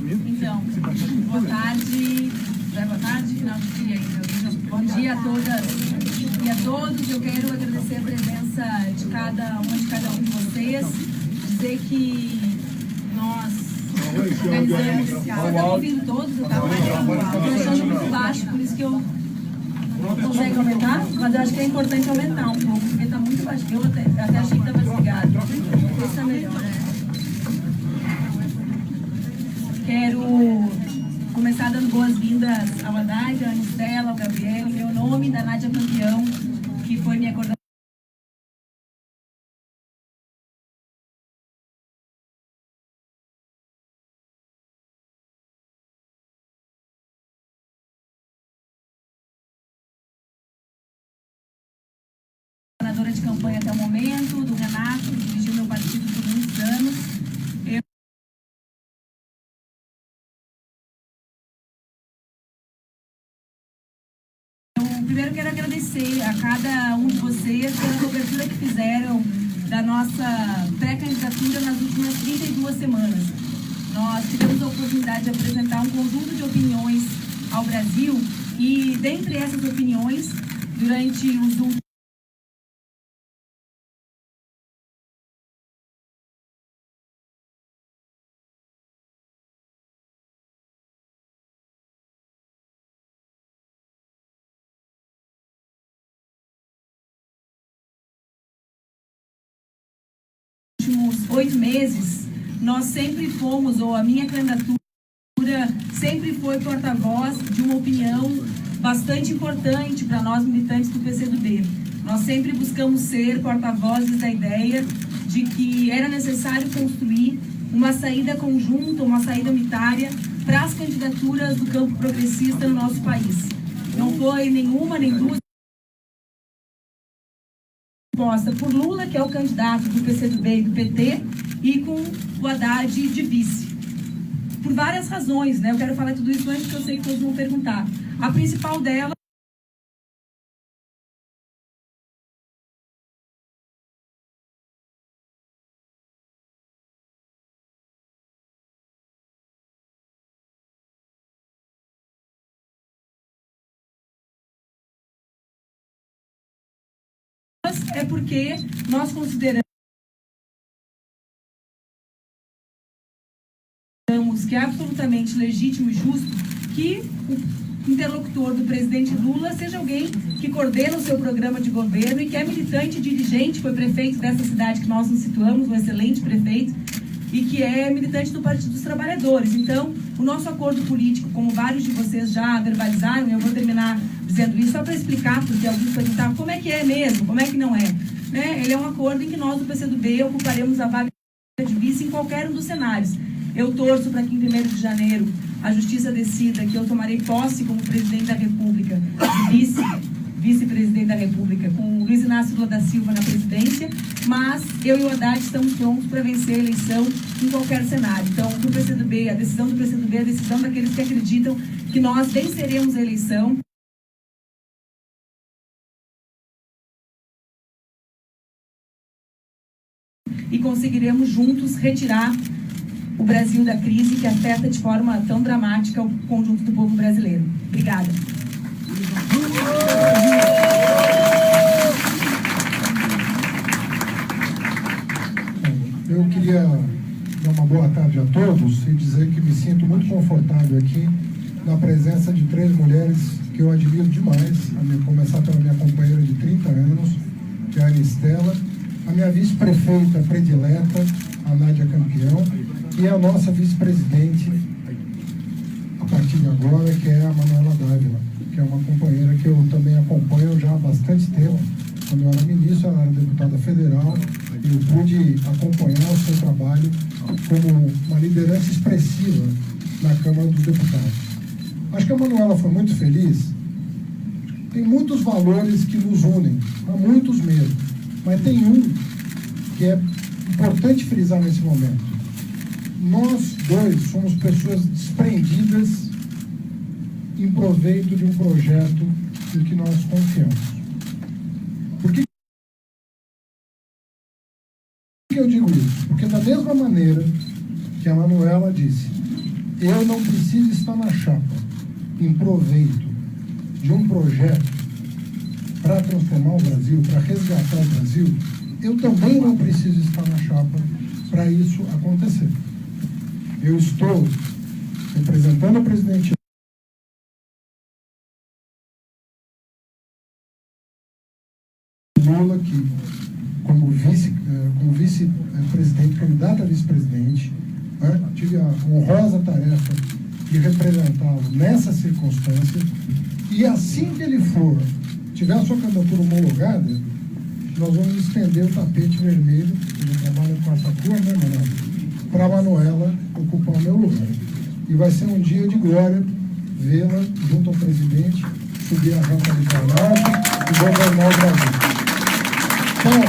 Então, boa tarde. Já é boa tarde? Não, não queria ainda. Bom dia a todas e a todos. Eu quero agradecer a presença de cada um de vocês. Dizer que nós organizamos... Vocês estão ouvindo todos? Eu estava achando muito baixo, por isso que eu... Consegue aumentar? Mas eu acho que é importante aumentar um pouco, porque está muito baixo. Eu até achei que estava desligado. Esse está melhor, né? Quero começar dando boas-vindas ao Haddad, à Anistela, ao Gabriel, em meu nome, da Nádia Campeão, que foi minha coordenadora. De campanha até o momento, do Renato, que dirigiu meu partido por muitos anos. Eu primeiro quero agradecer a cada um de vocês pela cobertura que fizeram da nossa pré-candidatura nas últimas 32 semanas. Nós tivemos a oportunidade de apresentar um conjunto de opiniões ao Brasil e, dentre essas opiniões, durante os últimos últimos 8 meses, nós sempre fomos, ou a minha candidatura sempre foi porta-voz de uma opinião bastante importante para nós militantes do PCdoB. Nós sempre buscamos ser porta-vozes da ideia de que era necessário construir uma saída conjunta, uma saída unitária para as candidaturas do campo progressista no nosso país. Não foi nenhuma nem duas por Lula, que é o candidato do PCdoB e do PT, e com o Haddad de vice. Por várias razões, né? Eu quero falar tudo isso antes, porque eu sei que todos vão perguntar. A principal delas é porque nós consideramos que é absolutamente legítimo e justo que o interlocutor do presidente Lula seja alguém que coordena o seu programa de governo e que é militante, dirigente, foi prefeito dessa cidade que nós nos situamos, um excelente prefeito, e que é militante do Partido dos Trabalhadores. Então, o nosso acordo político, como vários de vocês já verbalizaram, eu vou terminar dizendo isso só para explicar, porque alguns perguntavam como é que é mesmo, como é que não é. Né? Ele é um acordo em que nós, do PCdoB, ocuparemos a vaga de vice em qualquer um dos cenários. Eu torço para que em 1º de janeiro a Justiça decida que eu tomarei posse como presidente da República, vice-presidente da República, com o Luiz Inácio Lula da Silva na presidência, mas eu e o Haddad estamos prontos para vencer a eleição em qualquer cenário. Então, do PCdoB, a decisão do PCdoB é a decisão daqueles que acreditam que nós venceremos a eleição. E conseguiremos juntos retirar o Brasil da crise que afeta de forma tão dramática o conjunto do povo brasileiro. Obrigada. Eu queria dar uma boa tarde a todos e dizer que me sinto muito confortável aqui na presença de 3 mulheres que eu admiro demais, a começar pela minha companheira de 30 anos, que é a Anistela, a minha vice-prefeita predileta, a Nádia Campeão, e a nossa vice-presidente, a partir de agora, que é a Manuela Dávila, que é uma companheira que eu também acompanho já há bastante tempo. Quando eu era ministro, ela era deputada federal, e eu pude acompanhar o seu trabalho como uma liderança expressiva na Câmara dos Deputados. Acho que a Manuela foi muito feliz. Tem muitos valores que nos unem, há muitos mesmo, mas tem um que é importante frisar nesse momento. Nós dois somos pessoas desprendidas em proveito de um projeto em que nós confiamos. Por que eu digo isso? Porque da mesma maneira que a Manuela disse eu não preciso estar na chapa em proveito de um projeto para transformar o Brasil, para resgatar o Brasil, eu também não preciso estar na chapa para isso acontecer. Eu estou representando o presidente Lula, que como vice-presidente, candidato a vice-presidente, né, tive a honrosa tarefa de representá-lo nessa circunstância, e assim que ele tiver a sua candidatura homologada, nós vamos estender o tapete vermelho, ele trabalha com essa cor, né, Manuela, para a Manuela ocupar o meu lugar. E vai ser um dia de glória vê-la junto ao presidente, subir a rampa de carruagem e governar o Brasil. Então,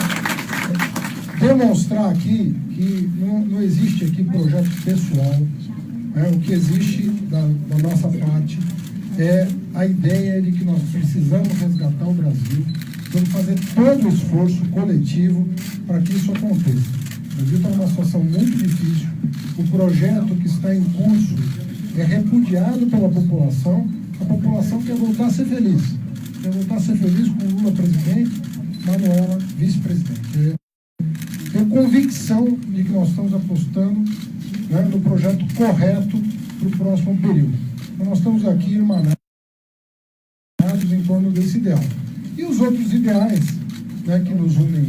demonstrar aqui que não existe aqui projeto pessoal, né? O que existe da nossa parte é a ideia de que nós precisamos resgatar o Brasil, vamos fazer todo o esforço coletivo para que isso aconteça. O Brasil está numa situação muito difícil, o projeto que está em curso é repudiado pela população, a população quer voltar a ser feliz com o Lula presidente, Manuela vice-presidente. Tenho convicção de que nós estamos apostando, né, no projeto correto para o próximo período. Então, nós estamos aqui irmanados em torno desse ideal. E os outros ideais, né, que nos unem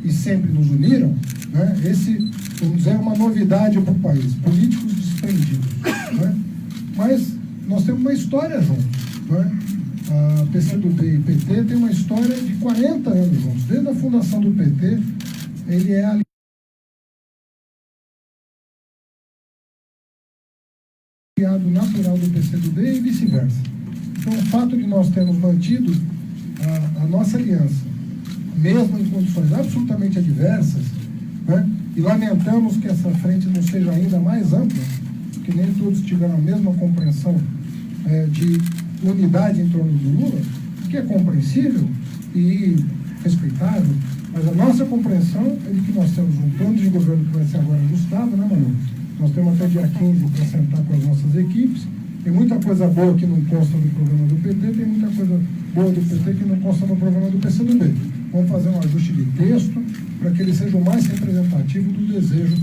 e sempre nos uniram, né, esse, vamos dizer, é uma novidade para o país, políticos desprendidos. Né? Mas nós temos uma história juntos. Né? A PCdoB e PT tem uma história de 40 anos juntos. Desde a fundação do PT, ele é aliado natural do PCdoB e vice-versa. Então, o fato de nós termos mantido a nossa aliança, mesmo em condições absolutamente adversas, né, e lamentamos que essa frente não seja ainda mais ampla, porque nem todos tiveram a mesma compreensão de unidade em torno do Lula, que é compreensível e respeitável, mas a nossa compreensão é de que nós temos um plano de governo que vai ser agora ajustado, né, Manu? Nós temos até dia 15 para sentar com as nossas equipes. Tem muita coisa boa que não consta no programa do PT, tem muita coisa boa do PT que não consta no programa do PCdoB. Vamos fazer um ajuste de texto para que ele seja o mais representativo do desejo,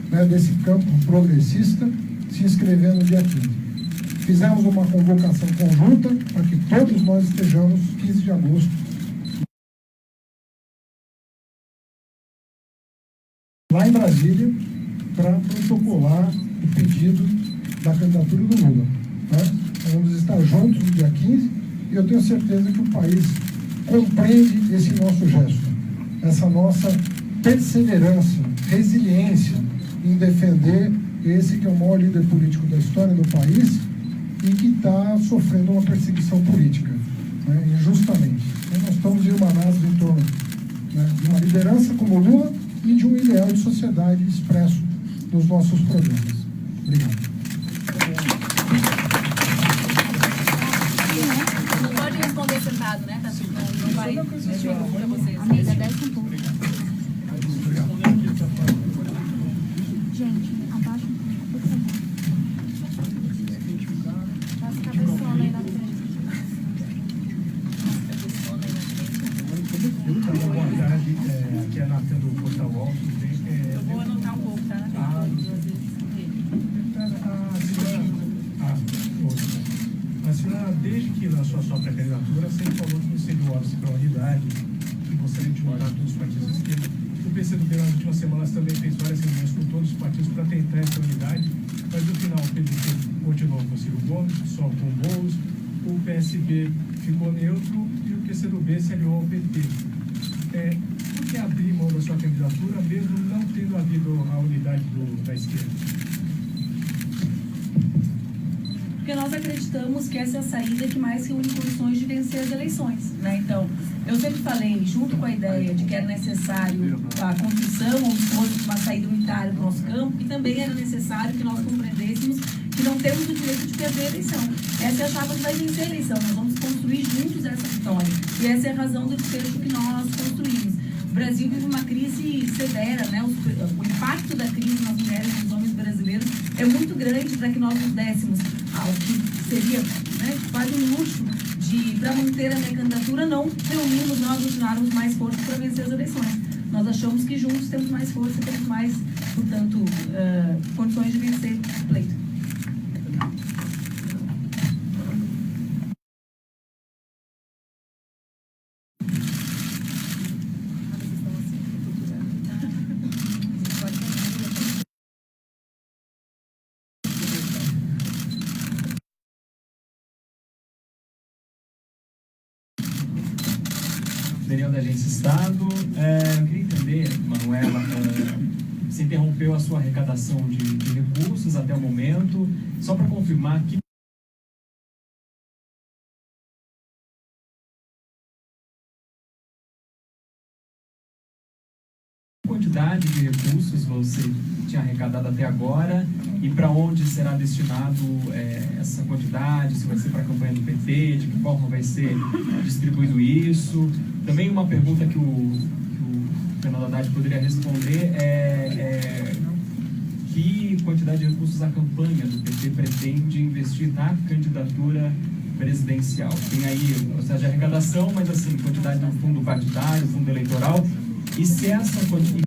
né, desse campo progressista se inscrever no dia 15. Fizemos uma convocação conjunta para que todos nós estejamos 15 de agosto lá em Brasília para protocolar o pedido da candidatura do Lula. Né? Nós vamos estar juntos no dia 15 e eu tenho certeza que o país compreende esse nosso gesto, essa nossa perseverança, resiliência em defender esse que é o maior líder político da história do país e que está sofrendo uma perseguição política, né, injustamente. Então, nós estamos irmanados em torno, né, de uma liderança como Lula e de um ideal de sociedade expresso nos nossos programas. Obrigado. Não pode responder sentado, né, Tati? Não vai responder para vocês. Ainda 10 um pouco. Gente, abaixa um pouco, por favor. Faz cabeçona aí na frente. Boa tarde, aqui é a Natan do Portal UOL. Eu vou anotar um pouco, tá? A senhora, desde que lançou sua pré-candidatura, sempre falou que seria o óbice para a unidade, que gostaria de juntar todos os partidos de esquerda. O PCdoB nas últimas semanas também fez várias reuniões com todos os partidos para tentar essa unidade, mas no final o PDT continuou com o Ciro Gomes, só com o Boulos, o PSB ficou neutro e o PCdoB se aliou ao PT. Por que abrir mão da sua candidatura, mesmo não tendo havido a unidade da esquerda? Porque nós acreditamos que essa é a saída que mais reúne condições de vencer as eleições, né? Então, eu sempre falei, junto com a ideia de que era necessário a construção ou esforço de uma saída unitária do nosso campo, e também era necessário que nós compreendêssemos que não temos o direito de perder a eleição. Essa é a chapa que vai vencer a eleição, nós vamos construir juntos essa vitória. E essa é a razão do desfecho que nós construímos. O Brasil vive uma crise severa, né? O impacto da crise nas mulheres e nos homens brasileiros governo é muito grande para que nós nos dessemos ao que seria, né, quase um luxo para manter a minha candidatura, não reunirmos nós, juntarmos mais força para vencer as eleições. Nós achamos que juntos temos mais força, temos mais, portanto, condições de vencer o pleito. Daniel da Agência Estado. Eu queria entender, Manuela, você interrompeu a sua arrecadação de recursos até o momento, só para confirmar que quantidade de recursos você tinha arrecadado até agora e para onde será destinado essa quantidade, se vai ser para a campanha do PT, de que forma vai ser distribuído isso. Também uma pergunta que o Fernando Haddad poderia responder é que quantidade de recursos a campanha do PT pretende investir na candidatura presidencial. Tem aí o processo de arrecadação, mas assim, quantidade do fundo partidário, fundo eleitoral. E se essa quantidade,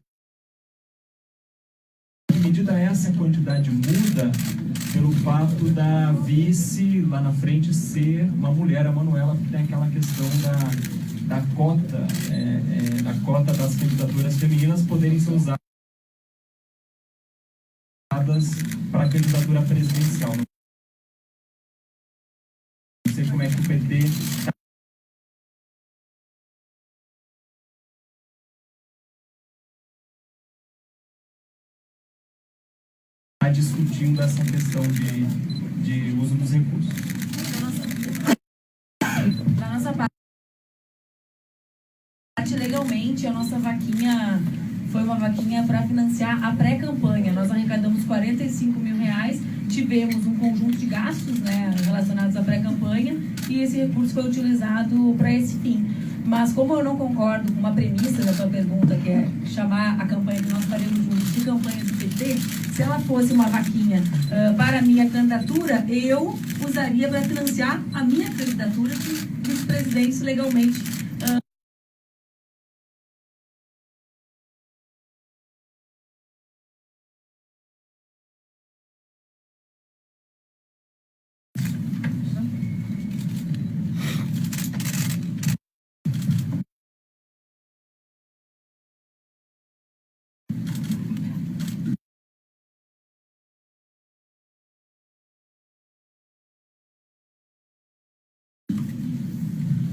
que medida essa quantidade muda pelo fato da vice lá na frente ser uma mulher, a Manuela, que tem aquela questão da cota, da cota das candidaturas femininas poderem ser usadas para a candidatura presidencial. Não sei como é que o PT está discutindo essa questão de uso dos recursos. Da nossa parte, legalmente, a nossa vaquinha foi uma vaquinha para financiar a pré-campanha. Nós arrecadamos R$45 mil, tivemos um conjunto de gastos, né, relacionados à pré-campanha, e esse recurso foi utilizado para esse fim. Mas como eu não concordo com uma premissa da sua pergunta, que é chamar a campanha que nós faremos juntos de campanha do PT, se ela fosse uma vaquinha para a minha candidatura, eu usaria para financiar a minha candidatura de vice-presidente legalmente.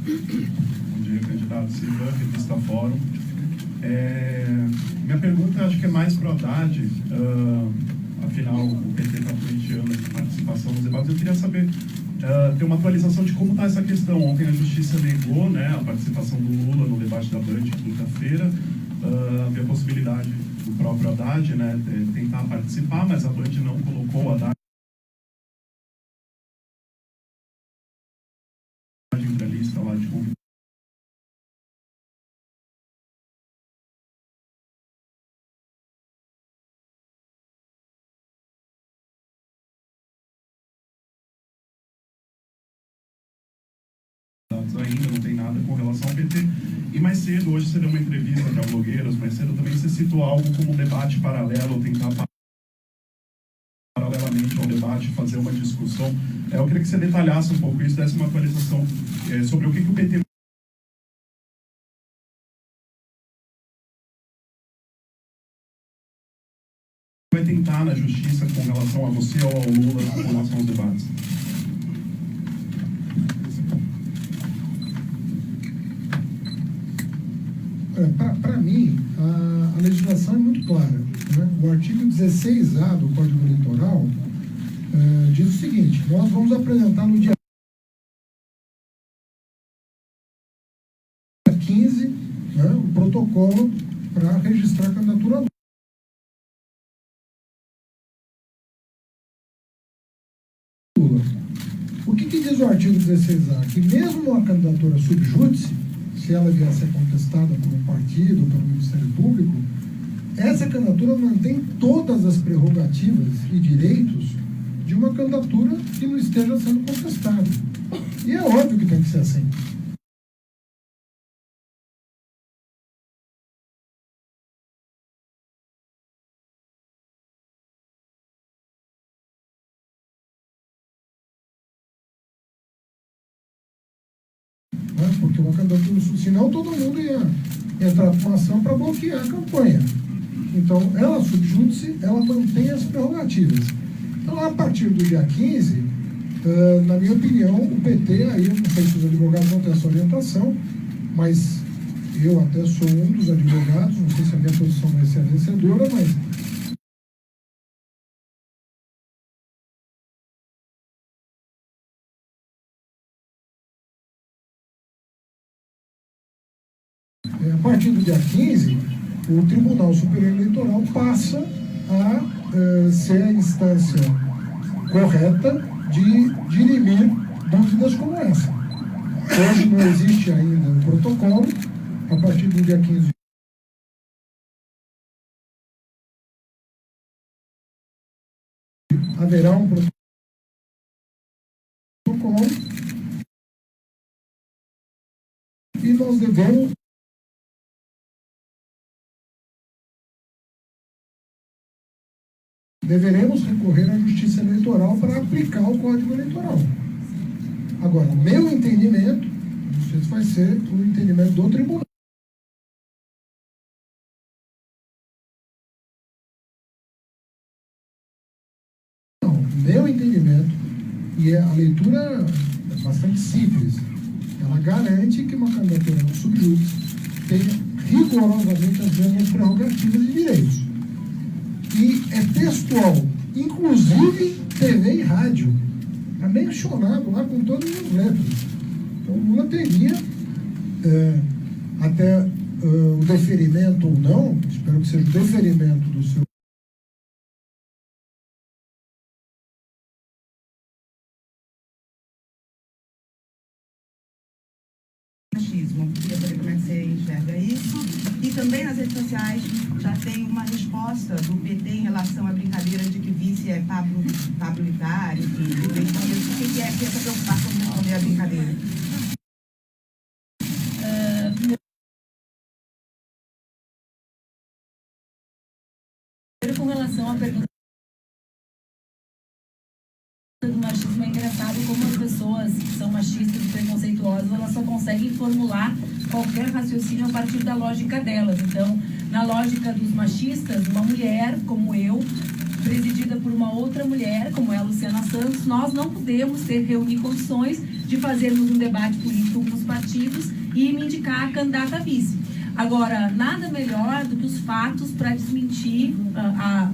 Bom dia, candidato Silva, revista Fórum. Minha pergunta acho que é mais para o Haddad, afinal o PT está pleiteando a participação nos debates. Eu queria saber, ter uma atualização de como está essa questão. Ontem a Justiça negou, né, a participação do Lula no debate da Band, quinta-feira. Havia a possibilidade do próprio Haddad, né, tentar participar, mas a Band não colocou o Haddad para a lista lá de convidados. Ainda não tem nada com relação ao PT. E mais cedo, hoje você deu uma entrevista para blogueiros, mais cedo também você citou algo como um debate paralelo, tentar paralelamente ao debate fazer uma discussão. Eu queria que você detalhasse um pouco isso, desse uma atualização sobre o que o PT vai tentar na justiça com relação a você ou ao Lula com relação aos debates. Para mim, a legislação é muito clara, né? O artigo 16A do Código Eleitoral diz o seguinte: nós vamos apresentar no dia 15, né, o protocolo para registrar a candidatura Lula. O que diz o artigo 16A? Que mesmo uma candidatura sub júdice, se ela vier a ser contestada por um partido ou pelo Ministério Público, essa candidatura mantém todas as prerrogativas e direitos de uma candidatura que não esteja sendo contestada. E é óbvio que tem que ser assim. Porque uma candidatura, senão todo mundo ia entrar com uma ação para bloquear a campanha. Então, ela, subjúdice, ela mantém as prerrogativas. Então, a partir do dia 15, na minha opinião, o PT, aí eu não sei se os advogados vão ter essa orientação, mas eu até sou um dos advogados, não sei se a minha posição vai ser a vencedora, mas a partir do dia 15, o Tribunal Superior Eleitoral passa a ser a instância correta de dirimir dúvidas como essa. Hoje não existe ainda um protocolo, a partir do dia 15 haverá um protocolo e nós deveremos recorrer à Justiça Eleitoral para aplicar o Código Eleitoral. Agora, meu entendimento, não sei se vai ser o entendimento do tribunal. Não, meu entendimento, e a leitura é bastante simples, ela garante que uma candidatura no subjúdice tenha rigorosamente as mesmas prerrogativas e direitos. E é textual, inclusive TV e rádio. É mencionado lá com todas as letras. Então, o Lula teria, até o deferimento ou não, espero que seja o deferimento do seu machismo. Queria saber como é que você enxerga isso. E também nas redes sociais já tem uma resposta do PT em relação à brincadeira de que vice é Pablo Vittar, enfim, o que é essa preocupação de responder a brincadeira? Com relação à pergunta do machismo, é engraçado como as pessoas que são machistas e preconceituosas, elas só conseguem formular qualquer raciocínio a partir da lógica delas. Então, na lógica dos machistas, uma mulher como eu, presidida por uma outra mulher, como é a Luciana Santos, nós não podemos reunir condições de fazermos um debate político com os partidos e me indicar a candidata a vice. Agora, nada melhor do que os fatos para desmentir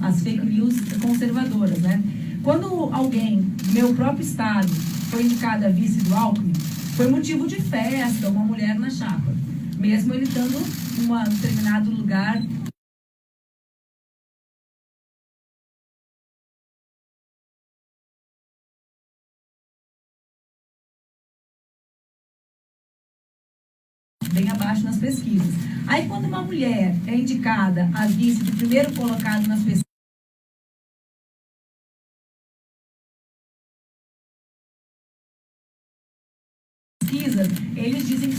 as fake news conservadoras, né? Quando alguém do meu próprio estado foi indicada a vice do Alckmin, foi motivo de festa, uma mulher na chapa. Mesmo ele estando em um determinado lugar. Bem abaixo nas pesquisas. Aí, quando uma mulher é indicada a vice do primeiro colocado nas pesquisas, eles dizem que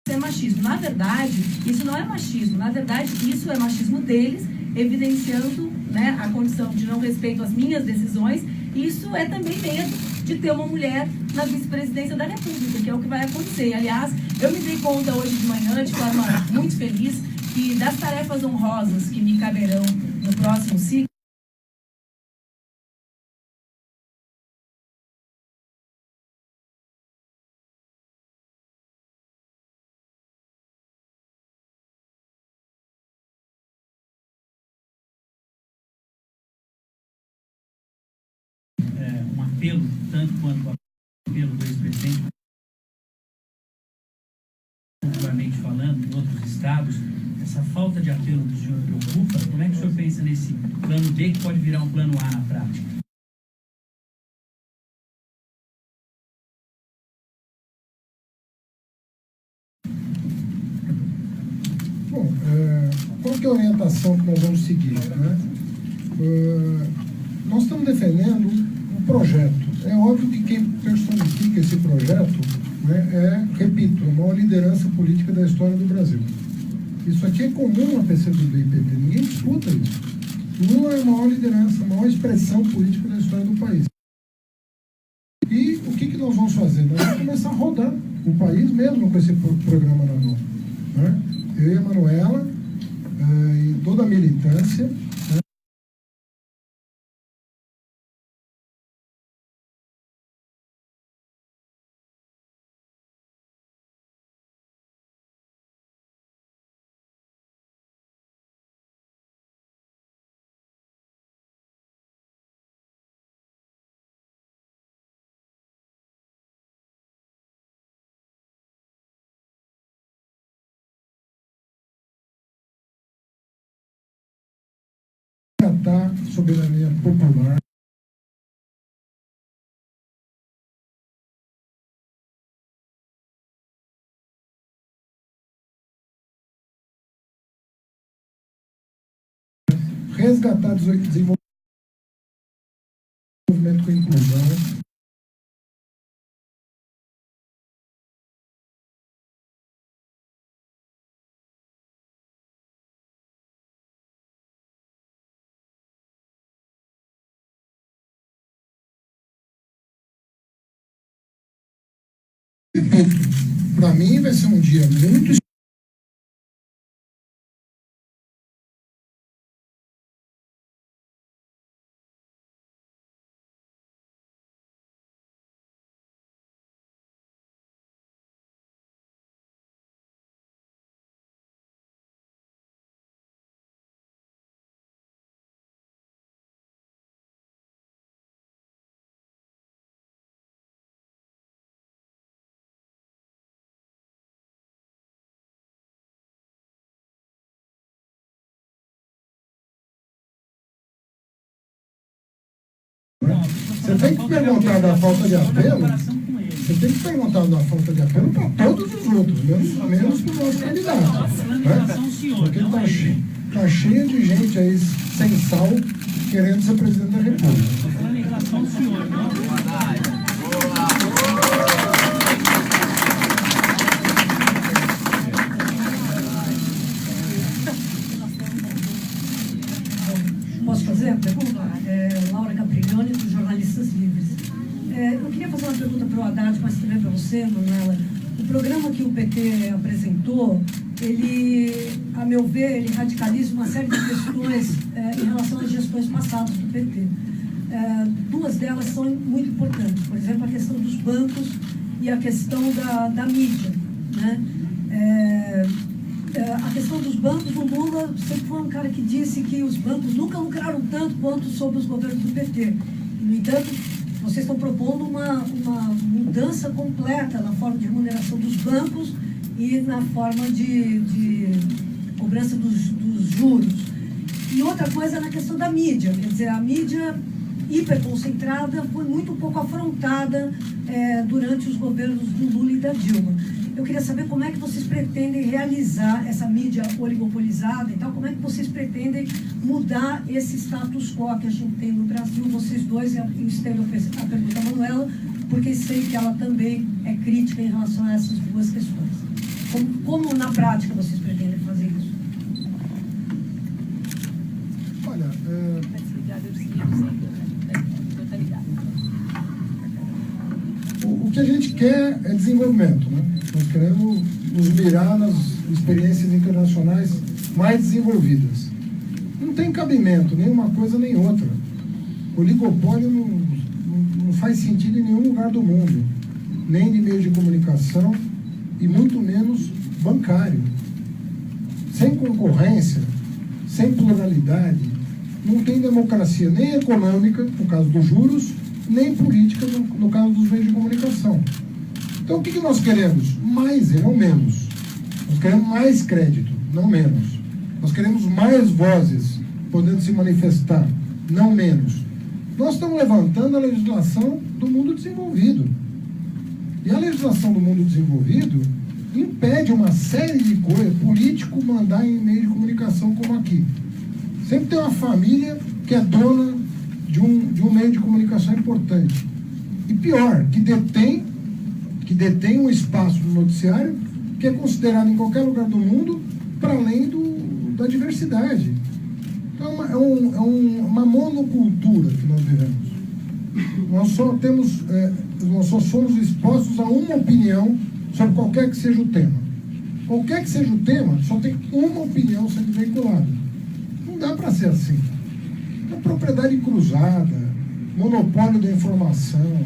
é machismo. Na verdade, isso não é machismo. Na verdade, isso é machismo deles, evidenciando, né, a condição de não respeito às minhas decisões. Isso é também medo de ter uma mulher na vice-presidência da República, que é o que vai acontecer. Aliás, eu me dei conta hoje de manhã, de forma muito feliz, que das tarefas honrosas que me caberão no próximo ciclo, um apelo, tanto quanto o apelo do ex-presidente, popularmente falando, em outros estados, essa falta de apelo do senhor preocupa? Como é que o senhor pensa nesse plano B que pode virar um plano A na prática? Bom, qual que é a orientação que nós vamos seguir, né? Nós estamos defendendo um projeto. É óbvio que quem personifica esse projeto, né, repito, a maior liderança política da história do Brasil. Isso aqui é comum a PCdoB e PT, ninguém disputa isso. Lula é a maior liderança, a maior expressão política da história do país. E o que nós vamos fazer? Nós vamos começar a rodar o país mesmo com esse programa na mão, né? Eu e a Manuela, e toda a militância, né? Resgatar soberania popular. Resgatar desenvolvimento com inclusão. Para mim vai ser um dia muito Você tem que perguntar da falta de apelo. Você tem que perguntar da falta de apelo para todos os outros, menos para o nosso candidato. Né? Porque tá cheio de gente aí sem sal querendo ser presidente da República. Em relação ao senhor, Posso fazer a pergunta? Laura Capriglione, dos Jornalistas Livres. Eu queria fazer uma pergunta para o Haddad, mas também para você, Manuela. O programa que o PT apresentou, ele, a meu ver, ele radicaliza uma série de questões em relação às gestões passadas do PT. Duas delas são muito importantes. Por exemplo, a questão dos bancos e a questão da mídia, né? A questão dos bancos, o Lula sempre foi um cara que disse que os bancos nunca lucraram tanto quanto sob os governos do PT. No entanto, vocês estão propondo uma mudança completa na forma de remuneração dos bancos e na forma de cobrança dos juros. E outra coisa na questão da mídia, quer dizer, a mídia hiperconcentrada foi muito pouco afrontada durante os governos do Lula e da Dilma. Eu queria saber como é que vocês pretendem realizar essa mídia oligopolizada e tal, como é que vocês pretendem mudar esse status quo que a gente tem no Brasil, vocês dois, e eu estendo a pergunta à Manuela, porque sei que ela também é crítica em relação a essas duas questões. Como na prática vocês pretendem fazer isso? Olha, o que a gente quer é desenvolvimento, né? Nós queremos nos mirar nas experiências internacionais mais desenvolvidas. Não tem cabimento, nem uma coisa nem outra. O oligopólio não faz sentido em nenhum lugar do mundo, nem de meio de comunicação e muito menos bancário. Sem concorrência, sem pluralidade, não tem democracia nem econômica, no caso dos juros, nem política, no caso dos meios de comunicação. Então, o que nós queremos? Mais e não menos. Nós queremos mais crédito, não menos. Nós queremos mais vozes podendo se manifestar, não menos. Nós estamos levantando a legislação do mundo desenvolvido. E a legislação do mundo desenvolvido impede uma série de coisas, político mandar em meio de comunicação como aqui. Sempre tem uma família que é dona de um meio de comunicação importante. E pior, que detém um espaço no noticiário que é considerado em qualquer lugar do mundo para além da diversidade. Então é uma monocultura que nós vivemos. Nós só somos expostos a uma opinião sobre qualquer que seja o tema. Qualquer que seja o tema, só tem uma opinião sendo veiculada. Não dá para ser assim. É propriedade cruzada, monopólio da informação.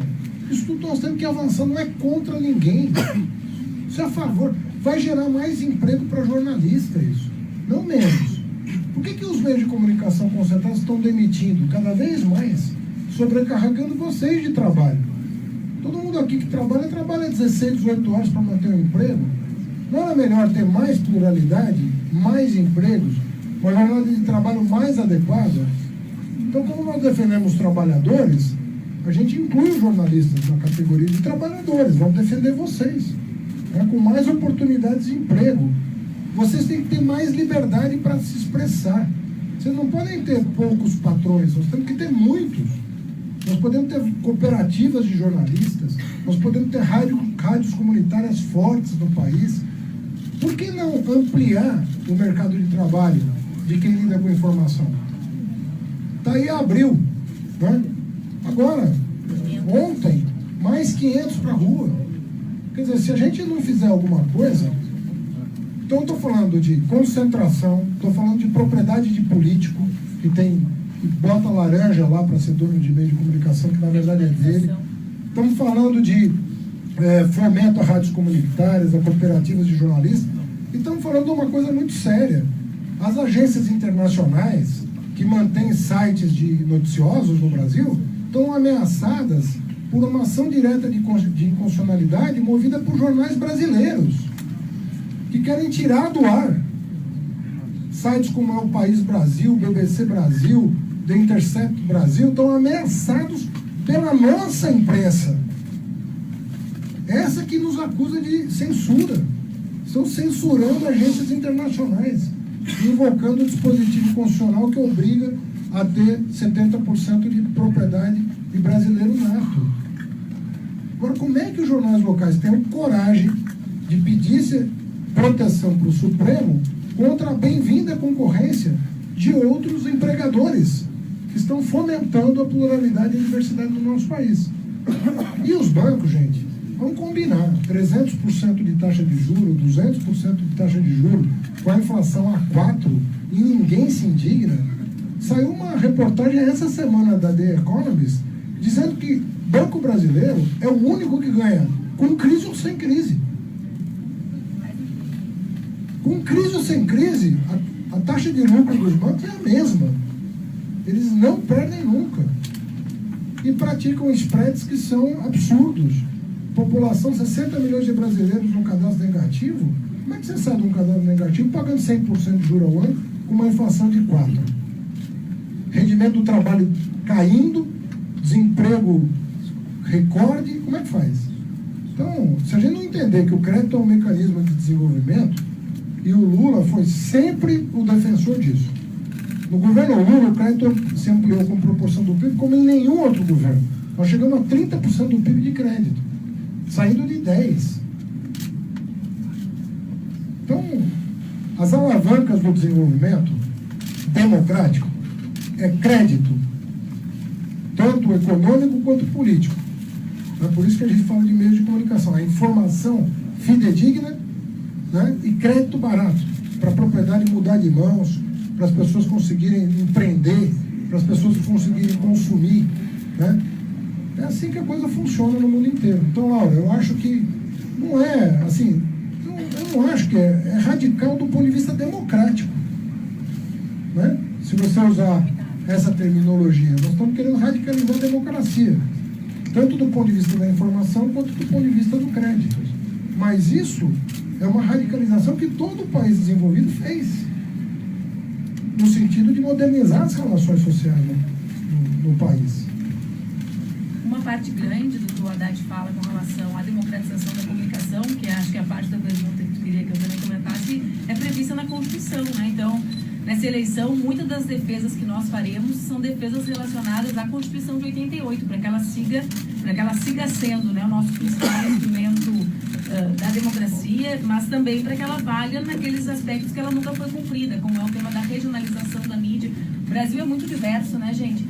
Isso tudo nós temos que avançar, não é contra ninguém. Isso é a favor. Vai gerar mais emprego para jornalista, isso. Não menos. Por que os meios de comunicação concentrados estão demitindo cada vez mais, sobrecarregando vocês de trabalho? Todo mundo aqui que trabalha 16, 18 horas para manter um emprego. Não era melhor ter mais pluralidade, mais empregos, uma jornada de trabalho mais adequada? Então, como nós defendemos os trabalhadores, a gente inclui os jornalistas na categoria de trabalhadores. Vamos defender vocês, né, com mais oportunidades de emprego. Vocês têm que ter mais liberdade para se expressar. Vocês não podem ter poucos patrões, nós temos que ter muitos. Nós podemos ter cooperativas de jornalistas, nós podemos ter rádios comunitárias fortes no país. Por que não ampliar o mercado de trabalho de quem lida com informação? Está aí abril, né? Agora, ontem, mais 500 para a rua. Quer dizer, se a gente não fizer alguma coisa... Então, eu estou falando de concentração, estou falando de propriedade de político, que bota laranja lá para ser dono de meio de comunicação, que na verdade é dele. Estamos falando de fomento a rádios comunitárias, a cooperativas de jornalistas. E estamos falando de uma coisa muito séria. As agências internacionais, que mantêm sites de noticiosos no Brasil, estão ameaçadas por uma ação direta de inconstitucionalidade movida por jornais brasileiros, que querem tirar do ar. Sites como é o País Brasil, BBC Brasil, The Intercept Brasil, estão ameaçados pela nossa imprensa. Essa que nos acusa de censura. Estão censurando agências internacionais, invocando o dispositivo constitucional que obriga a ter 70% de propriedade de brasileiro nato. Agora, como é que os jornais locais têm coragem de pedir proteção para o Supremo contra a bem-vinda concorrência de outros empregadores que estão fomentando a pluralidade e a diversidade do nosso país? E os bancos, gente, vamos combinar, 300% de taxa de juros, 200% de taxa de juros, com a inflação a 4%, e ninguém se indigna. Saiu uma reportagem essa semana da The Economist dizendo que Banco Brasileiro é o único que ganha, com crise ou sem crise. Com crise ou sem crise, a taxa de lucro dos bancos é a mesma. Eles não perdem nunca. E praticam spreads que são absurdos. População, 60 milhões de brasileiros no cadastro negativo. Como é que você sai de um cadastro negativo pagando 100% de juros ao ano com uma inflação de 4%? Rendimento do trabalho caindo, desemprego recorde, como é que faz? Então, se a gente não entender que o crédito é um mecanismo de desenvolvimento, e o Lula foi sempre o defensor disso. No governo Lula, o crédito se ampliou com proporção do PIB como em nenhum outro governo. Nós chegamos a 30% do PIB de crédito, saindo de 10%. Então, as alavancas do desenvolvimento democrático é crédito, tanto econômico quanto político. É por isso que a gente fala de meios de comunicação. A informação fidedigna, né, e crédito barato, para a propriedade mudar de mãos, para as pessoas conseguirem empreender, para as pessoas conseguirem consumir, né? É assim que a coisa funciona no mundo inteiro. Então, Laura, eu acho que não é assim, eu não acho que é radical do ponto de vista democrático, né? Se você usar essa terminologia, nós estamos querendo radicalizar a democracia, tanto do ponto de vista da informação quanto do ponto de vista do crédito. Mas isso é uma radicalização que todo país desenvolvido fez, no sentido de modernizar as relações sociais no país. Uma parte grande do que o Haddad fala com relação à democratização da comunicação eleição, que acho que a parte da pergunta que tu queria que eu também comentasse, é prevista na Constituição, né? Então, nessa eleição, muitas das defesas que nós faremos são defesas relacionadas à Constituição de 88, para que ela siga sendo, né, o nosso principal instrumento da democracia, mas também para que ela valha naqueles aspectos que ela nunca foi cumprida, como é o tema da regionalização da mídia. O Brasil é muito diverso, né, gente?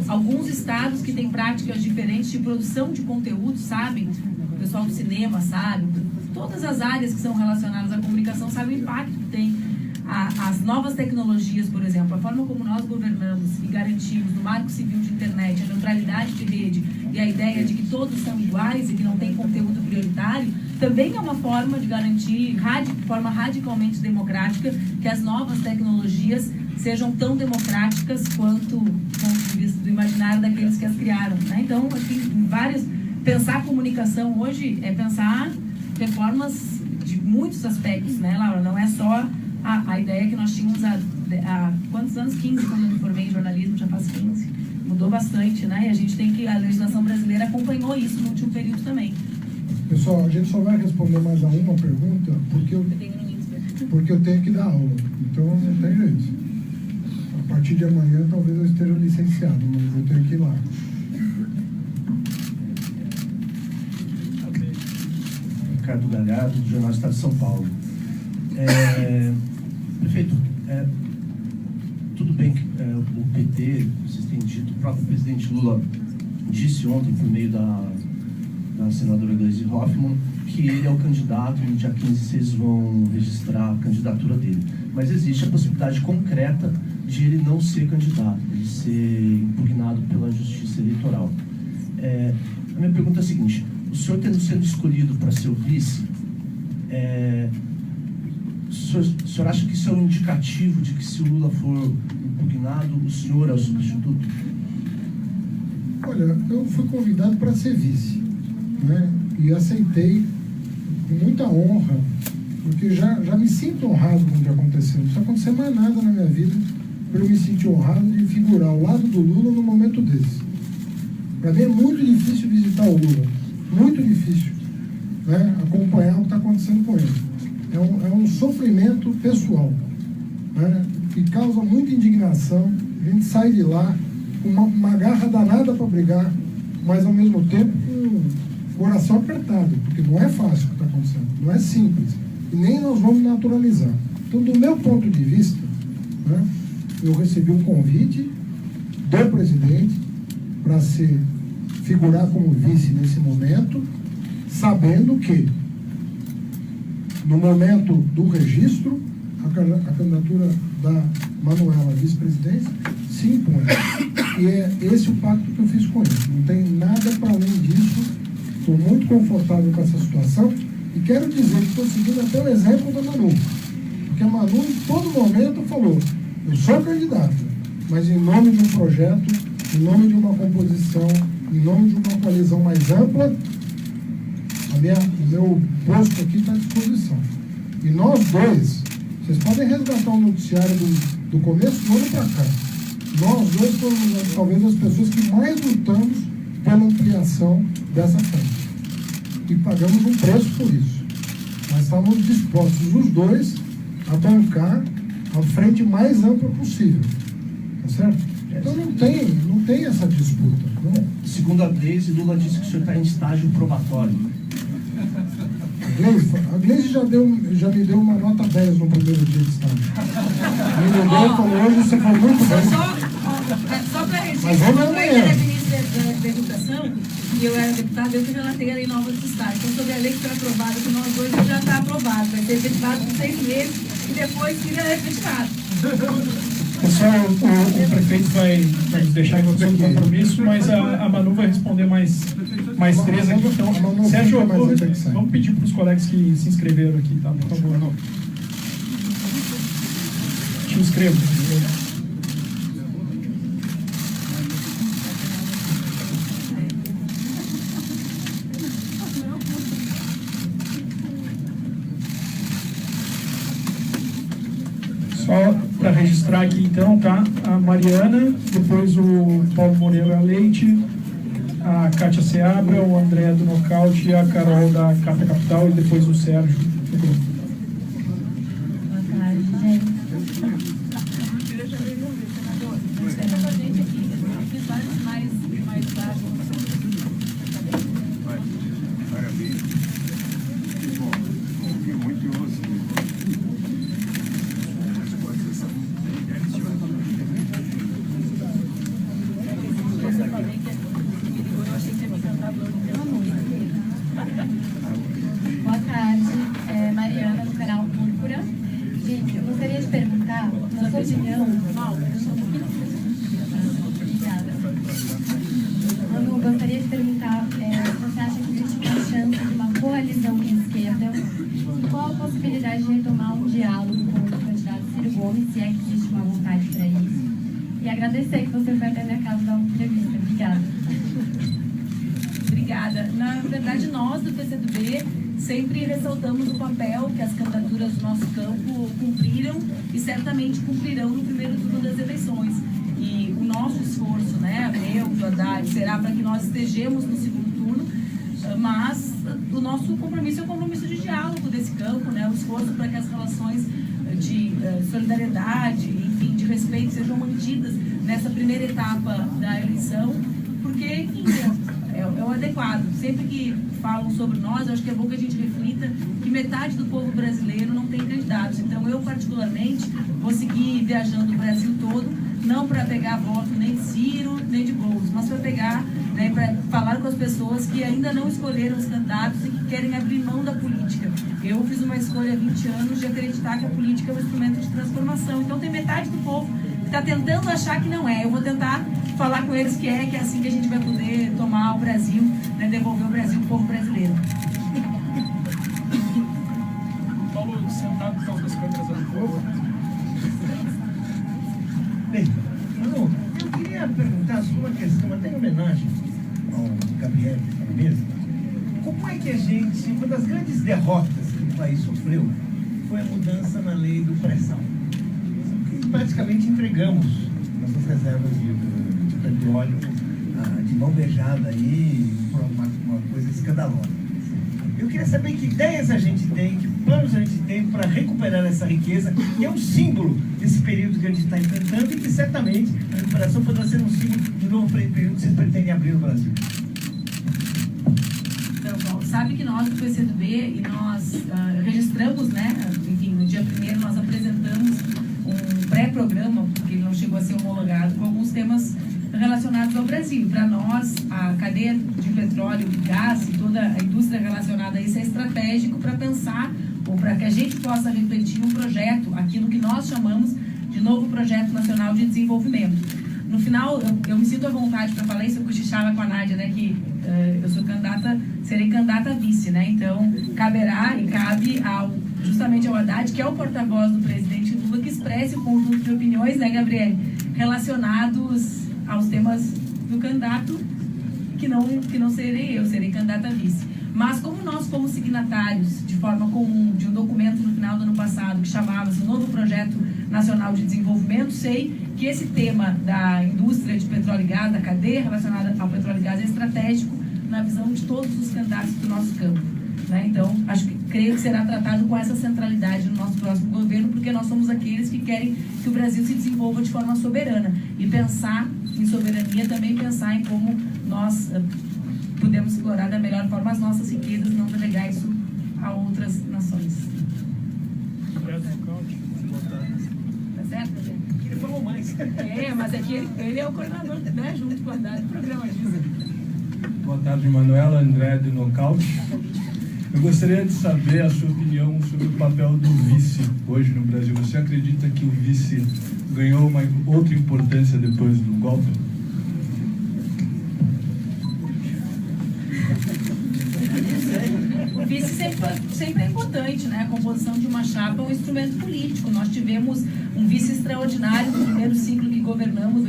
Alguns estados que têm práticas diferentes de produção de conteúdo, sabem? O pessoal do cinema sabe, todas as áreas que são relacionadas à comunicação sabem o impacto que tem. As novas tecnologias, por exemplo, a forma como nós governamos e garantimos no marco civil de internet a neutralidade de rede e a ideia de que todos são iguais e que não tem conteúdo prioritário, também é uma forma de garantir, de forma radicalmente democrática, que as novas tecnologias sejam tão democráticas quanto do imaginário daqueles que as criaram, né? Então, acho que em pensar a comunicação hoje é pensar reformas de muitos aspectos, né, Laura? Não é só a ideia que nós tínhamos há quantos anos? 15, quando eu me formei em jornalismo, já faz 15. Mudou bastante, né? E a gente tem que... A legislação brasileira acompanhou isso no último período também. Pessoal, a gente só vai responder mais a uma pergunta porque eu tenho que dar aula. Então, não tem jeito. A partir de amanhã, talvez eu esteja licenciado, mas eu tenho que ir lá. Ricardo Galhardo, do Jornal Estado de São Paulo. Prefeito, tudo bem que o PT, vocês têm dito, o próprio presidente Lula disse ontem, por meio da senadora Gleisi Hoffmann, que ele é o candidato e no dia 15 vocês vão registrar a candidatura dele. Mas existe a possibilidade concreta de ele não ser candidato, de ser impugnado pela Justiça Eleitoral. A minha pergunta é a seguinte: o senhor tendo sido escolhido para ser o vice, o senhor acha que isso é um indicativo de que, se o Lula for impugnado, o senhor é o substituto? Olha, eu fui convidado para ser vice, né? E aceitei com muita honra, porque já me sinto honrado com o que aconteceu. Não precisa acontecer mais nada na minha vida para eu me sentir honrado de figurar ao lado do Lula no momento desse. Para mim é muito difícil visitar o Lula, muito difícil, né? Acompanhar o que está acontecendo com ele. É um sofrimento pessoal, né? Que causa muita indignação. A gente sai de lá com uma garra danada para brigar, mas ao mesmo tempo com o coração apertado, porque não é fácil o que está acontecendo, não é simples, e nem nós vamos naturalizar. Então, do meu ponto de vista, né, eu recebi um convite do presidente para figurar como vice nesse momento, sabendo que no momento do registro, a candidatura da Manuela à vice-presidência se impõe. E é esse o pacto que eu fiz com ele. Não tem nada para além disso. Estou muito confortável com essa situação e quero dizer que estou seguindo até o exemplo da Manu. Porque a Manu, em todo momento, falou: eu sou candidata, mas em nome de um projeto, em nome de uma composição, em nome de uma coalizão mais ampla, o meu posto aqui está à disposição. E nós dois, vocês podem resgatar o noticiário do começo do ano para cá. Nós dois somos talvez as pessoas que mais lutamos pela ampliação dessa frente. E pagamos um preço por isso. Mas estávamos dispostos, os dois, a bancar a frente mais ampla possível. Tá certo? Então não tem essa disputa. Não. Segundo a Gleisi, Lula disse que o senhor está em estágio probatório. A Gleisi já me deu uma nota 10 no primeiro dia de estágio. Me ligou e falou: hoje você foi muito bem. Só para registrar, mas vamos quando eu amanhã. era ministra da Educação e eu era deputada, eu que relatei a lei nova dos estágios. Então, sobre a lei que foi aprovada por nós dois, já está aprovado. Vai ser efetivado por 6 meses e depois fica efetivado. Pessoal, o prefeito vai nos deixar em condição de compromisso, mas a Manu vai responder mais 3 aqui. Então, Sérgio, vamos pedir para os colegas que se inscreveram aqui, tá? Por favor. Te inscreva. Só para registrar aqui então, tá? A Mariana, depois o Paulo Moreira Leite, a a Kátia Seabra, o André do Nocaute e a Carol da Carta Capital e depois o Sérgio do grupo. Boa tarde, gente. Boa tarde, Mariana do canal Púrpura. Gente, eu gostaria de perguntar, na sua opinião, obrigada. Eu gostaria de perguntar se você acha que existe uma chance de uma coalizão de esquerda e qual a possibilidade de retomar um diálogo com o candidato Ciro Gomes, se é que existe uma vontade para isso. E agradecer que você foi até minha casa dar uma entrevista. Obrigada. Obrigada. Na verdade, nós do PCdoB sempre ressaltamos o papel que as candidaturas do nosso campo cumpriram e certamente cumprirão no primeiro turno das eleições. E o nosso esforço, né, meu, do Haddad, será para que nós estejamos no segundo turno, mas o nosso compromisso é o compromisso de diálogo desse campo, né, o esforço para que as relações de solidariedade, enfim, de respeito sejam mantidas nessa primeira etapa da eleição, porque, enfim, é o adequado. Sempre que falam sobre nós, eu acho que é bom que a gente reflita que metade do povo brasileiro não tem candidatos. Então, eu, particularmente, vou seguir viajando o Brasil todo, não para pegar voto nem de Ciro, nem de Boulos, mas para pegar, né, para falar com as pessoas que ainda não escolheram os candidatos e que querem abrir mão da política. Eu fiz uma escolha há 20 anos de acreditar que a política é um instrumento de transformação. Então, tem metade do povo que está tentando achar que não é. Eu vou tentar falar com eles que é assim que a gente vai poder tomar o Brasil, né, devolver o Brasil ao povo brasileiro. Paulo, sentado por causa das câmeras ali. Bem, Manu, eu queria perguntar sobre uma questão, até em homenagem ao Gabriel que está na mesa. Como é que a gente, uma das grandes derrotas que o país sofreu foi a mudança na lei do pré-sal? Que praticamente entregamos nossas reservas de petróleo de mão beijada aí, por uma coisa escandalosa. Eu queria saber que ideias a gente tem, que planos a gente tem para recuperar essa riqueza, que é um símbolo desse período que a gente está enfrentando e que certamente a recuperação poderá ser um símbolo do novo período que se pretende abrir no Brasil. Então, Paulo, sabe que nós do PCdoB e nós registramos, né, enfim, no dia 1º nós apresentamos um pré-programa, porque ele não chegou a ser homologado, com alguns temas relacionados ao Brasil. Para nós, a cadeia de petróleo e gás e toda a indústria relacionada a isso é estratégico para pensar, ou para que a gente possa refletir um projeto, aquilo que nós chamamos de novo Projeto Nacional de Desenvolvimento. No final, eu me sinto à vontade para falar isso, eu cochichava com a Nádia, né, que eu sou serei candidata a vice, né, então caberá e cabe justamente ao Haddad, que é o porta-voz do presidente Lula, que expresse o conjunto de opiniões, né, Gabriel, relacionados aos temas do candidato, que não serei eu, serei candidata a vice. Mas como nós fomos signatários de forma comum de um documento no final do ano passado que chamava-se Novo Projeto Nacional de Desenvolvimento, sei que esse tema da indústria de petróleo e gás, da cadeia relacionada ao petróleo e gás, é estratégico na visão de todos os candidatos do nosso campo, né? Então, creio que será tratado com essa centralidade no nosso próximo governo, porque nós somos aqueles que querem que o Brasil se desenvolva de forma soberana. E pensar em soberania também pensar em como nós podemos explorar da melhor forma as nossas riquezas e não delegar isso a outras nações. Tá certo, gente? Ele falou mais. Mas é que ele é o coordenador, né, junto com a Haddad do programa. Boa tarde, Manuela, André do Nocaute. Eu gostaria de saber a sua opinião sobre o papel do vice hoje no Brasil. Você acredita que o vice ganhou uma outra importância depois do golpe? O vice sempre é importante, né? A composição de uma chapa é um instrumento político. Nós tivemos um vice extraordinário no primeiro ciclo que governamos, o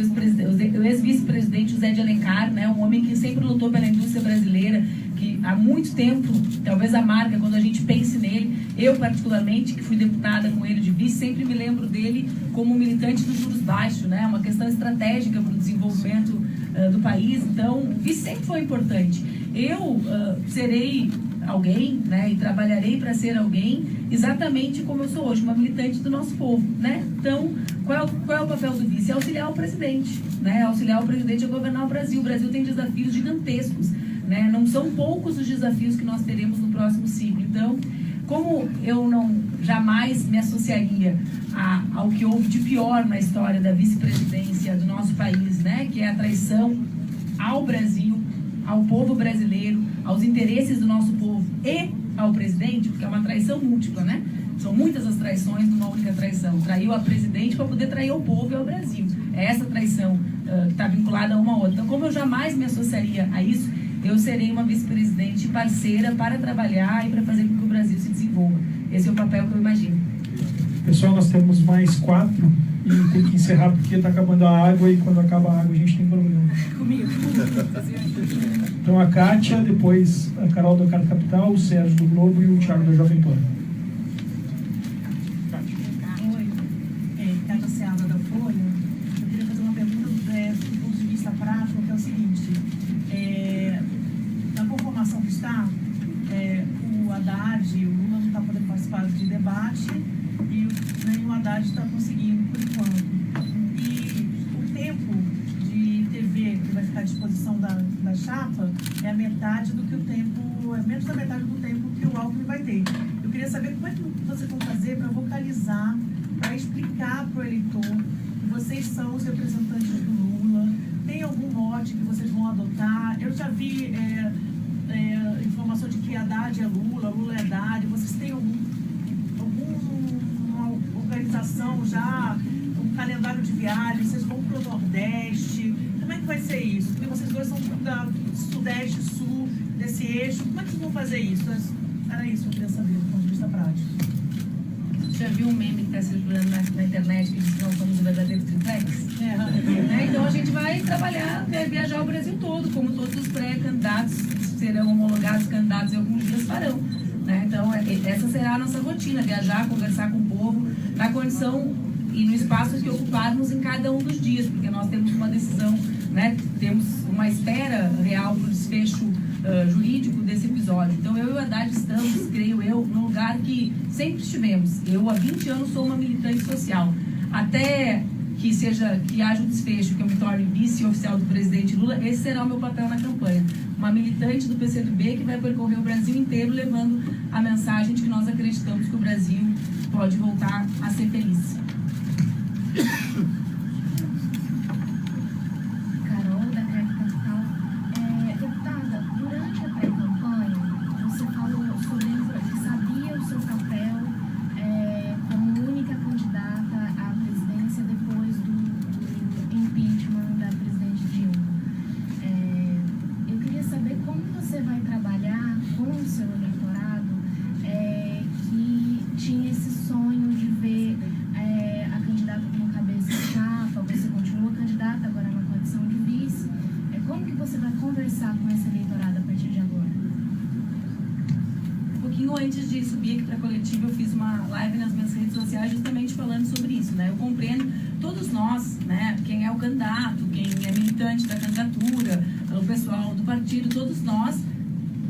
ex-vice-presidente José de Alencar, né? Um homem que sempre lutou pela indústria brasileira, que há muito tempo, talvez a marca, quando a gente pense nele, eu particularmente, que fui deputada com ele de vice, sempre me lembro dele como militante dos juros baixos, né? Uma questão estratégica para o desenvolvimento do país. Então, o vice sempre foi importante. Eu serei alguém, né, e trabalharei para ser alguém exatamente como eu sou hoje, uma militante do nosso povo, né? Então, qual é o papel do vice? É auxiliar o presidente, né? Auxiliar o presidente a governar o Brasil. O Brasil tem desafios gigantescos, né? Não são poucos os desafios que nós teremos no próximo ciclo. Então, como eu jamais me associaria ao que houve de pior na história da vice-presidência do nosso país, né? Que é a traição ao Brasil, ao povo brasileiro, aos interesses do nosso povo e ao presidente, porque é uma traição múltipla, né? São muitas as traições numa única traição. Traiu a presidente para poder trair ao povo e ao Brasil. É essa traição que está vinculada a uma outra. Então, como eu jamais me associaria a isso, eu serei uma vice-presidente parceira para trabalhar e para fazer com que o Brasil se desenvolva. Esse é o papel que eu imagino. Pessoal, nós temos mais 4 e tem que encerrar porque está acabando a água e quando acaba a água a gente tem problema. Comigo. Então a Kátia, depois a Carol da Carta Capital, o Sérgio do Globo e o Thiago da Jovem Pan. Oi, Kátia Seabra da Folha. Eu queria fazer uma pergunta do ponto de vista prático, que é o seguinte. Na conformação que está, o Haddad e o Lula não estão podendo participar de debate e nem o Haddad está conseguindo, por enquanto. E o tempo de TV que vai ficar à disposição da chapa é a metade do que o tempo, é menos da metade do tempo que o Alckmin vai ter. Eu queria saber como é que vocês vão fazer para vocalizar, para explicar para o eleitor que vocês são os representantes do Lula. Tem algum mote que vocês vão adotar? Eu já vi informação de que Haddad é Lula, Lula é Haddad. Vocês têm alguma organização já, um calendário de viagem? Vocês vão para o Nordeste? Como é que vai ser isso? Porque vocês dois são do Sudeste, Sul, desse eixo. Como é que vocês vão fazer isso? Era isso que eu queria saber, do ponto de vista prático. Já viu um meme que está circulando na internet que diz que nós somos o verdadeiro triplex? Então a gente vai trabalhar, viajar o Brasil todo, como todos os pré-candidatos serão homologados candidatos e alguns dias farão. Né? Então essa será a nossa rotina, viajar, conversar com o povo, na condição e no espaço que ocuparmos em cada um dos dias, porque nós temos uma decisão, né? Temos uma espera real para o desfecho jurídico desse episódio. Então eu e o Haddad estamos, creio eu, num lugar que sempre estivemos. Eu há 20 anos sou uma militante social. Até que haja um desfecho, que eu me torne vice-oficial do presidente Lula, esse será o meu papel na campanha. Uma militante do PCdoB que vai percorrer o Brasil inteiro levando a mensagem de que nós acreditamos que o Brasil pode voltar a ser feliz. Carol, da Carta Capital. Deputada, durante a pré-campanha, você falou sobre que sabia o seu papel como única candidata à presidência depois do impeachment da presidente Dilma. Eu queria saber como você vai trabalhar com o seu eleitorado que tinha esse sonho de ver a candidata como cabeça de chapa. Você continua candidata agora na condição de vice. Como que você vai conversar com esse eleitorado a partir de agora? Um pouquinho antes de subir aqui para a coletiva, eu fiz uma live nas minhas redes sociais justamente falando sobre isso, né? Eu compreendo todos nós, né? Quem é o candidato, quem é militante da candidatura, o pessoal do partido, todos nós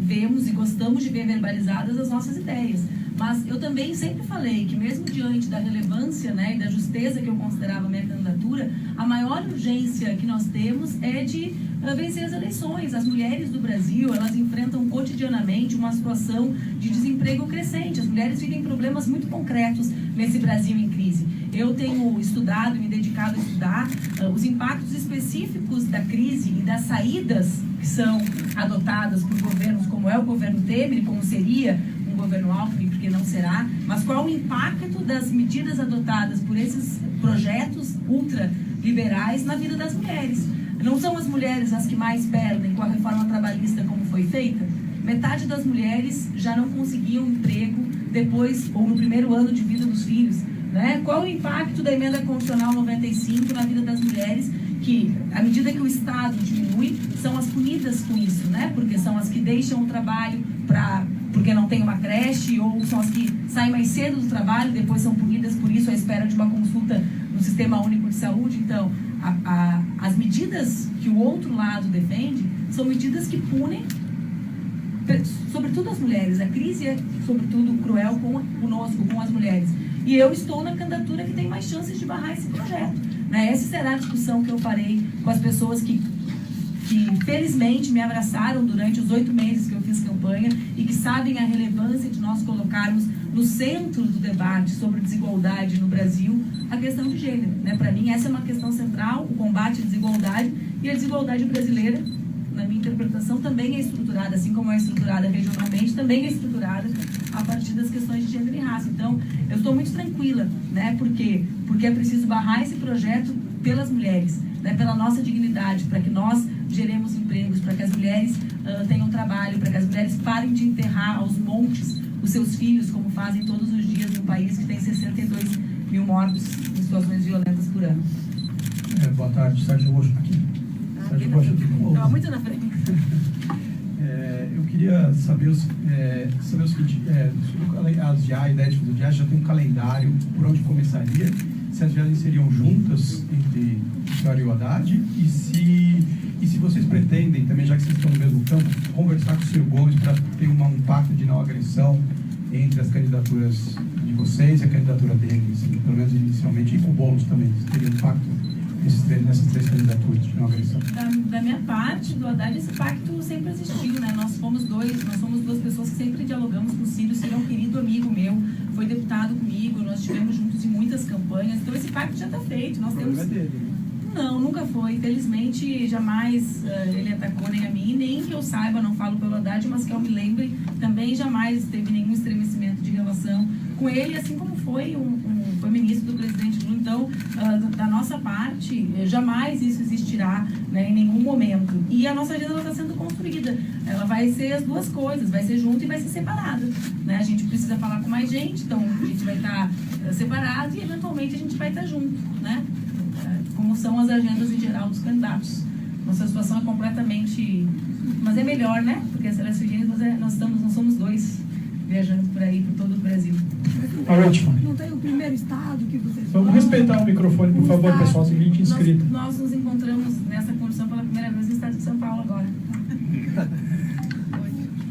vemos e gostamos de ver verbalizadas as nossas ideias. Mas eu também sempre falei que mesmo diante da relevância, né, e da justeza que eu considerava a minha candidatura, a maior urgência que nós temos é de vencer as eleições. As mulheres do Brasil, elas enfrentam cotidianamente uma situação de desemprego crescente. As mulheres vivem problemas muito concretos nesse Brasil em crise. Eu tenho estudado e me dedicado a estudar os impactos específicos da crise e das saídas que são adotadas por governos como é o governo Temer, como seria um governo Alckmin, porque não será, mas qual o impacto das medidas adotadas por esses projetos ultraliberais na vida das mulheres. Não são as mulheres as que mais perdem com a reforma trabalhista como foi feita? Metade das mulheres já não conseguiam emprego depois ou no primeiro ano de vida dos filhos. Né? Qual o impacto da emenda constitucional 95 na vida das mulheres, que, à medida que o Estado diminui, são as punidas com isso, né? Porque são as que deixam o trabalho porque não tem uma creche, ou são as que saem mais cedo do trabalho e depois são punidas por isso à espera de uma consulta no Sistema Único de Saúde. Então, as medidas que o outro lado defende são medidas que punem, sobretudo as mulheres. A crise é, sobretudo, cruel conosco, com as mulheres. E eu estou na candidatura que tem mais chances de barrar esse projeto. Né? Essa será a discussão que eu farei com as pessoas que felizmente me abraçaram durante os 8 meses que eu fiz campanha e que sabem a relevância de nós colocarmos no centro do debate sobre desigualdade no Brasil a questão de gênero. Né? Para mim, essa é uma questão central, o combate à desigualdade, e a desigualdade brasileira, na minha interpretação, também é estruturada, assim como é estruturada regionalmente, também é estruturada a partir das questões de gênero e raça. Então, eu estou muito tranquila, né? Por quê? Porque é preciso barrar esse projeto pelas mulheres, né? Pela nossa dignidade, para que nós geremos empregos, para que as mulheres tenham trabalho, para que as mulheres parem de enterrar aos montes os seus filhos, como fazem todos os dias num país que tem 62 mil mortos em situações violentas por ano. Boa tarde, Sérgio Roxo aqui. Sérgio Roxo aqui. Estava muito na frente. Eu queria saber o seguinte, a ideia de fazer o diário já tem um calendário por onde começaria, se as viagens seriam juntas entre o senhor e o Haddad, e se vocês pretendem, também já que vocês estão no mesmo campo, conversar com o Ciro Gomes para ter um pacto de não agressão entre as candidaturas de vocês e a candidatura dele, assim, pelo menos inicialmente, e com o Boulos também, se teria um pacto nessas 3 candidaturas de não agressão. Da minha parte, do Haddad, esse pacto sempre existiu, né? Nós somos duas pessoas que sempre dialogamos com o Ciro. O Ciro é um querido amigo meu, foi deputado comigo, nós estivemos juntos em muitas campanhas, então esse pacto já está feito. Nós temos... Não, nunca foi. Felizmente, jamais ele atacou nem a mim, nem que eu saiba, não falo pelo Haddad, mas que eu me lembre, também jamais teve nenhum estremecimento de relação com ele, assim como foi foi ministro do presidente Lula. Então, da nossa parte, jamais isso existirá, né, em nenhum momento. E a nossa agenda está sendo construída. Ela vai ser as duas coisas, vai ser junto e vai ser separada. Né? A gente precisa falar com mais gente, então a gente vai estar separado e, eventualmente, a gente vai estar junto, né? Como são as agendas em geral dos candidatos. Nossa situação é completamente... Mas é melhor, né? Porque a Celeste Gênesis, nós somos 2 viajando por aí, por todo o Brasil. A última. Não tem o primeiro estado que vocês Vamos respeitar o microfone, por favor, pessoal. Tem gente inscrita. Nós nos encontramos nessa condição pela primeira vez no estado de São Paulo agora.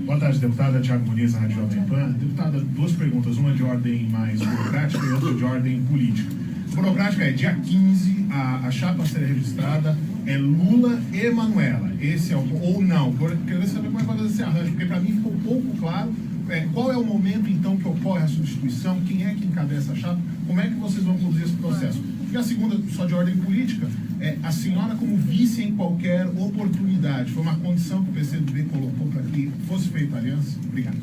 Boa tarde, deputada. Thiago Muniz, Rádio Jovem Pan. Deputada, 2 perguntas, uma de ordem mais burocrática e outra de ordem política. Burocrática é dia 15, a chapa a ser registrada é Lula e Manuela. Esse é o... Ou não? Quero saber como é que vai fazer esse arranjo, porque para mim ficou pouco claro qual é o momento, então, que ocorre a substituição, quem é que encabeça a chapa, como é que vocês vão conduzir esse processo. E a segunda, só de ordem política, a senhora como vice em qualquer oportunidade. Foi uma condição que o PCdoB colocou para que fosse feita a aliança? Obrigado.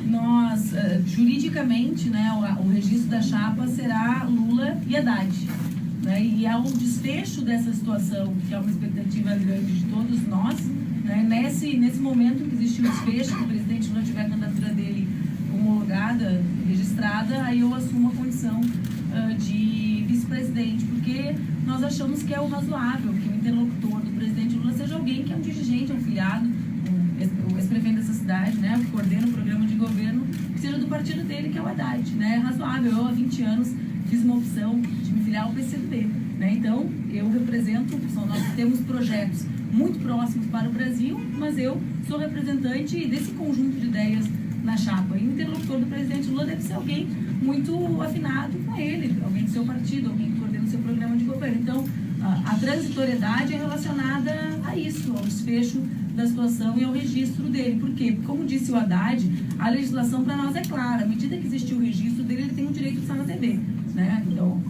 Nós, juridicamente, né, o registro da chapa será Lula e Haddad. Né, e ao desfecho dessa situação, que é uma expectativa grande de todos nós, né, nesse momento que existe o desfecho, que o presidente Lula tiver a candidatura dele homologada, registrada, aí eu assumo a condição de vice-presidente, porque nós achamos que é o razoável que o interlocutor do presidente Lula seja alguém que é um dirigente, um filiado, o ex-prefeito dessa cidade, né, que coordena o programa de governo, que seja do partido dele, que é o Haddad. Né, é razoável. Eu, há 20 anos, fiz uma opção de me filiar ao PCdoB. Né, então, eu represento, nós temos projetos muito próximos para o Brasil, mas eu sou representante desse conjunto de ideias na chapa. E o interlocutor do presidente Lula deve ser alguém muito afinado com ele, alguém do seu partido, alguém que coordena o seu programa de governo. Então, a transitoriedade é relacionada a isso, ao desfecho da situação e ao registro dele. Por quê? Porque, como disse o Haddad, a legislação para nós é clara. À medida que existiu o registro dele, ele tem o direito de estar na TV. Né? Então,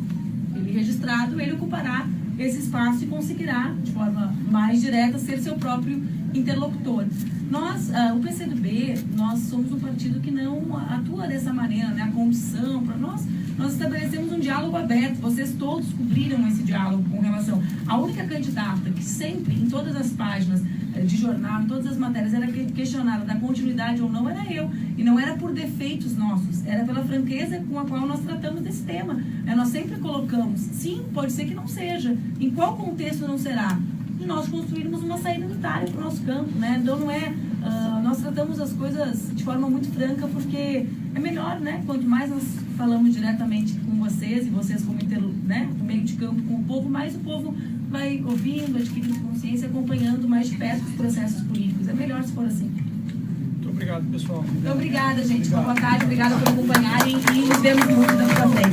ele registrado, ele ocupará esse espaço e conseguirá, de forma mais direta, ser seu próprio interlocutor. Nós, o PCdoB, nós somos um partido que não atua dessa maneira, né? A condição, para nós estabelecemos um diálogo aberto. Vocês todos cobriram esse diálogo com relação. A única candidata que sempre, em todas as páginas de jornal, em todas as matérias, era questionada da continuidade ou não, era eu. E não era por defeitos nossos, era pela franqueza com a qual nós tratamos desse tema. Nós sempre colocamos, sim, pode ser que não seja. Em qual contexto não será? De nós construirmos uma saída unitária para o nosso campo, né? Então não é... nós tratamos as coisas de forma muito franca, porque é melhor, né? Quanto mais nós falamos diretamente com vocês, e vocês como né, no meio de campo com o povo, mais o povo vai ouvindo, adquirindo consciência, acompanhando mais de perto os processos políticos. É melhor se for assim. Muito obrigado, pessoal. Muito obrigada, gente. Boa tarde, obrigada por acompanharem e nos vemos muito daqui pra frente.